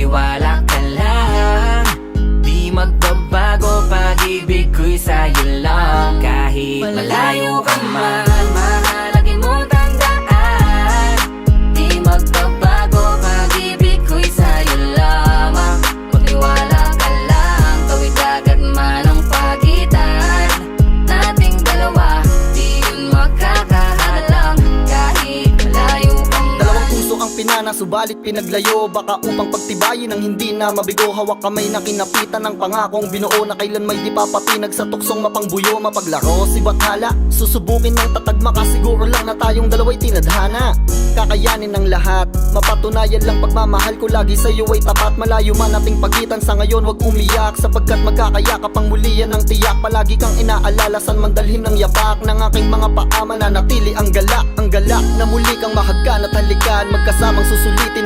magtiwala ka lang. Di magbabago, pag-ibig ko'y sa'yo lang. Kahit malayo ka man, mahalagin mo tandaan. Di magbabago, pag-ibig ko'y sa'yo lamang. Magtiwala ka lang, tawid agad man ang pagitan nating dalawa, di yun magkakahalang. Kahit malayo ka man. Dalawang puso ang pinana, subalit pinaglayo. Baka upang pagtibayin ang hindi na mabigo. Hawak kamay na kinapitan ng pangakong binuo, na kailan may di papatinag sa tuksong mapangbuyo. Mapaglaro si Bathala, susubukin ng tatagma ka. Siguro lang na tayong dalawa'y tinadhana. Kakayanin ng lahat, mapatunayan lang pagmamahal ko lagi sa'yo ay tapat. Malayo man ating pagitan sa ngayon, wag umiyak, sapagkat magkakayakap ang muli yan ang tiyak. Palagi kang inaalala, san man dalhin ng yapak ng aking mga paa. Mananatili ang galak na muli kang mahagkan at halikan. Magkasamang susulitin